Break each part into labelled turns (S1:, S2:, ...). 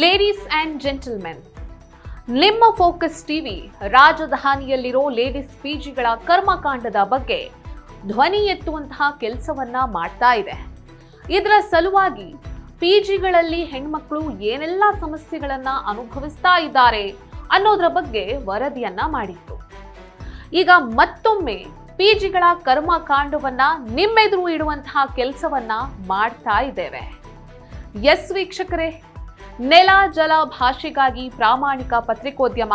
S1: Ladies and gentlemen, ನಿಮ್ಮ focus TV ರಾಜಧಾನಿಯಲ್ಲಿರೋ ladies ಪಿಜಿಗಳ ಕರ್ಮಕಾಂಡದ ಬಗ್ಗೆ ಧ್ವನಿ ಎತ್ತುವಂತಹ ಕೆಲಸವನ್ನ ಮಾಡ್ತಾ ಇದೆ. ಇದರ ಸಲುವಾಗಿ ಪಿಜಿಗಳಲ್ಲಿ ಹೆಣ್ಮಕ್ಳು ಏನೆಲ್ಲ ಸಮಸ್ಯೆಗಳನ್ನ ಅನುಭವಿಸ್ತಾ ಇದ್ದಾರೆ ಅನ್ನೋದ್ರ ಬಗ್ಗೆ ವರದಿಯನ್ನ ಮಾಡಿತ್ತು. ಈಗ ಮತ್ತೊಮ್ಮೆ ಪಿಜಿಗಳ ಕರ್ಮಕಾಂಡವನ್ನ ನಿಮ್ಮೆದುರು ಇಡುವಂತಹ ಕೆಲಸವನ್ನ ಮಾಡ್ತಾ ಇದ್ದೇವೆ. ಎಸ್ ವೀಕ್ಷಕರೇ, ನೆಲ ಜಲ ಭಾಷೆಗಾಗಿ ಪ್ರಾಮಾಣಿಕ ಪತ್ರಿಕೋದ್ಯಮ.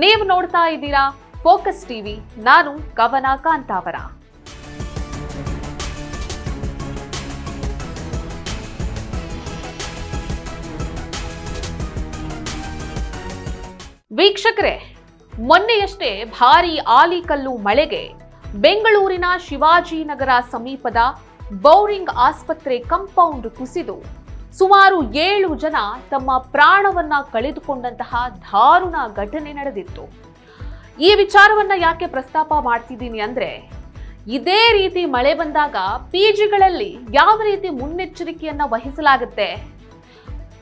S1: ನೀವು ನೋಡ್ತಾ ಇದ್ದೀರಾ ಫೋಕಸ್ ಟಿವಿ. ನಾನು ಕವನ ಕಾಂತಾವರ. ವೀಕ್ಷಕರೇ, ಮೊನ್ನೆಯಷ್ಟೇ ಭಾರೀ ಆಲಿಕಲ್ಲು ಮಳೆಗೆ ಬೆಂಗಳೂರಿನ ಶಿವಾಜಿನಗರ ಸಮೀಪದ ಬೌರಿಂಗ್ ಆಸ್ಪತ್ರೆ ಕಾಂಪೌಂಡ್ ಕುಸಿದು ಸುಮಾರು 7 ಜನ ತಮ್ಮ ಪ್ರಾಣವನ್ನ ಕಳೆದುಕೊಂಡಂತಹ ದಾರುಣ ಘಟನೆ ನಡೆದಿತ್ತು. ಈ ವಿಚಾರವನ್ನ ಯಾಕೆ ಪ್ರಸ್ತಾಪ ಮಾಡ್ತಿದ್ದೀನಿ ಅಂದ್ರೆ, ಇದೇ ರೀತಿ ಮಳೆ ಬಂದಾಗ ಪಿಜಿಗಳಲ್ಲಿ ಯಾವ ರೀತಿ ಮುನ್ನೆಚ್ಚರಿಕೆಯನ್ನ ವಹಿಸಲಾಗುತ್ತೆ,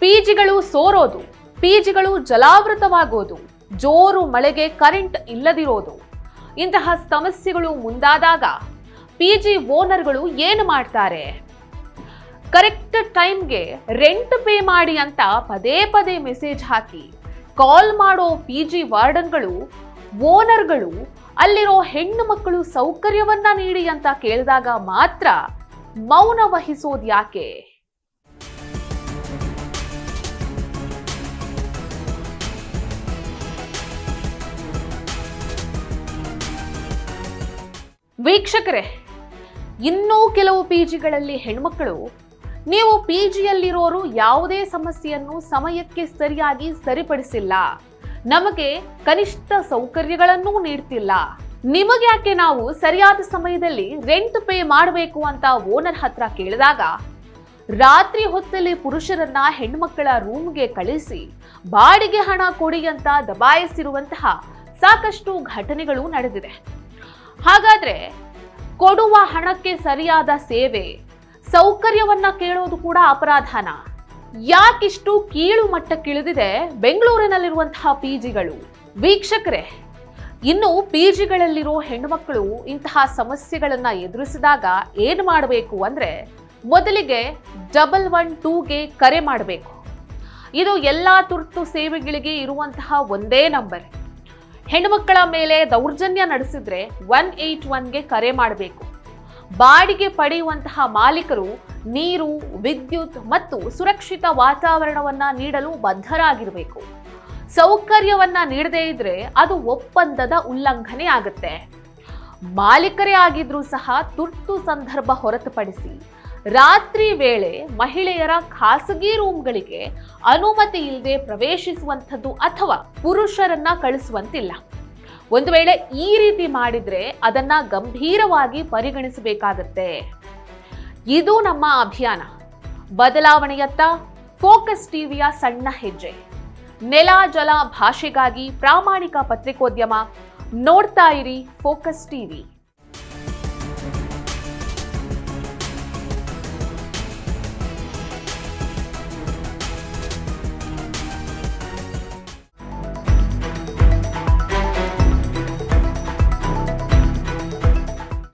S1: ಪಿಜಿಗಳು ಸೋರೋದು, ಪಿಜಿಗಳು ಜಲಾವೃತವಾಗೋದು, ಜೋರು ಮಳೆಗೆ ಕರೆಂಟ್ ಇಲ್ಲದಿರೋದು, ಇಂತಹ ಸಮಸ್ಯೆಗಳು ಮುಂದಾದಾಗ ಪಿಜಿ ಓನರ್ಗಳು ಏನು ಮಾಡ್ತಾರೆ? ಕರೆಕ್ಟ್ ಟೈಮ್ಗೆ ರೆಂಟ್ ಪೇ ಮಾಡಿ ಅಂತ ಪದೇ ಪದೇ ಮೆಸೇಜ್ ಹಾಕಿ ಕಾಲ್ ಮಾಡೋ ಪಿಜಿ ವಾರ್ಡನ್ಗಳು, ಓನರ್ಗಳು ಅಲ್ಲಿರೋ ಹೆಣ್ಣು ಮಕ್ಕಳು ಸೌಕರ್ಯವನ್ನ ನೀಡಿ ಅಂತ ಕೇಳಿದಾಗ ಮಾತ್ರ ಮೌನ ವಹಿಸೋದು ಯಾಕೆ? ವೀಕ್ಷಕರೇ, ಇನ್ನೂ ಕೆಲವು ಪಿಜಿಗಳಲ್ಲಿ ಹೆಣ್ಮಕ್ಳು, ನೀವು ಪಿಜಿಯಲ್ಲಿರೋರು ಯಾವುದೇ ಸಮಸ್ಯೆಯನ್ನು ಸಮಯಕ್ಕೆ ಸರಿಯಾಗಿ ಸರಿಪಡಿಸಿಲ್ಲ, ನಮಗೆ ಕನಿಷ್ಠ ಸೌಕರ್ಯಗಳನ್ನೂ ನೀಡ್ತಿಲ್ಲ, ನಿಮಗೆ ಯಾಕೆ ನಾವು ಸರಿಯಾದ ಸಮಯದಲ್ಲಿ ರೆಂಟ್ ಪೇ ಮಾಡಬೇಕು ಅಂತ ಓನರ್ ಹತ್ರ ಕೇಳಿದಾಗ ರಾತ್ರಿ ಹೊತ್ತಲ್ಲಿ ಪುರುಷರನ್ನ ಹೆಣ್ಮಕ್ಕಳ ರೂಮ್ಗೆ ಕಳಿಸಿ ಬಾಡಿಗೆ ಹಣ ಕೊಡಿ ಅಂತ ದಬಾಯಿಸಿರುವಂತಹ ಸಾಕಷ್ಟು ಘಟನೆಗಳು ನಡೆದಿದೆ. ಹಾಗಾದ್ರೆ ಕೊಡುವ ಹಣಕ್ಕೆ ಸರಿಯಾದ ಸೇವೆ, ಸೌಕರ್ಯವನ್ನ ಕೇಳೋದು ಕೂಡ ಅಪರಾಧನ? ಯಾಕಿಷ್ಟು ಕೀಳು ಮಟ್ಟಕ್ಕಿಳಿದಿದೆ ಬೆಂಗಳೂರಿನಲ್ಲಿರುವಂತಹ ಪಿಜಿಗಳು? ವೀಕ್ಷಕರೇ, ಇನ್ನು ಪಿಜಿಗಳಲ್ಲಿರೋ ಹೆಣ್ಣುಮಕ್ಕಳು ಇಂತಹ ಸಮಸ್ಯೆಗಳನ್ನ ಎದುರಿಸಿದಾಗ ಏನು ಮಾಡಬೇಕು ಅಂದ್ರೆ, ಮೊದಲಿಗೆ 112ಗೆ ಕರೆ ಮಾಡಬೇಕು. ಇದು ಎಲ್ಲಾ ತುರ್ತು ಸೇವೆಗಳಿಗೆ ಇರುವಂತಹ ಒಂದೇ ನಂಬರ್. ಹೆಣ್ಣುಮಕ್ಕಳ ಮೇಲೆ ದೌರ್ಜನ್ಯ ನಡೆಸಿದ್ರೆ 181ಗೆ ಕರೆ ಮಾಡಬೇಕು. ಬಾಡಿಗೆ ಪಡೆಯುವಂತಹ ಮಾಲೀಕರು ನೀರು, ವಿದ್ಯುತ್ ಮತ್ತು ಸುರಕ್ಷಿತ ವಾತಾವರಣವನ್ನ ನೀಡಲು ಬದ್ಧರಾಗಿರಬೇಕು. ಸೌಕರ್ಯವನ್ನ ನೀಡದೇ ಇದ್ರೆ ಅದು ಒಪ್ಪಂದದ ಉಲ್ಲಂಘನೆ ಆಗುತ್ತೆ. ಮಾಲೀಕರೇ ಆಗಿದ್ರೂ ಸಹ ತುರ್ತು ಸಂದರ್ಭ ಹೊರತುಪಡಿಸಿ ರಾತ್ರಿ ವೇಳೆ ಮಹಿಳೆಯರ ಖಾಸಗಿ ರೂಮ್ಗಳಿಗೆ ಅನುಮತಿ ಇಲ್ಲದೆ ಪ್ರವೇಶಿಸುವಂಥದ್ದು ಅಥವಾ ಪುರುಷರನ್ನ ಕಳಿಸುವಂತಿಲ್ಲ. ಒಂದು ವೇಳೆ ಈ ರೀತಿ ಮಾಡಿದ್ರೆ ಅದನ್ನ ಗಂಭೀರವಾಗಿ ಪರಿಗಣಿಸಬೇಕಾಗತ್ತೆ. ಇದು ನಮ್ಮ ಅಭಿಯಾನ. ಬದಲಾವಣೆಯತ್ತ ಫೋಕಸ್ ಟಿವಿಯ ಸಣ್ಣ ಹೆಜ್ಜೆ. ನೆಲ ಜಲ ಭಾಷೆಗಾಗಿ ಪ್ರಾಮಾಣಿಕ ಪತ್ರಿಕೋದ್ಯಮ. ನೋಡ್ತಾ ಇರಿ ಫೋಕಸ್ ಟಿವಿ.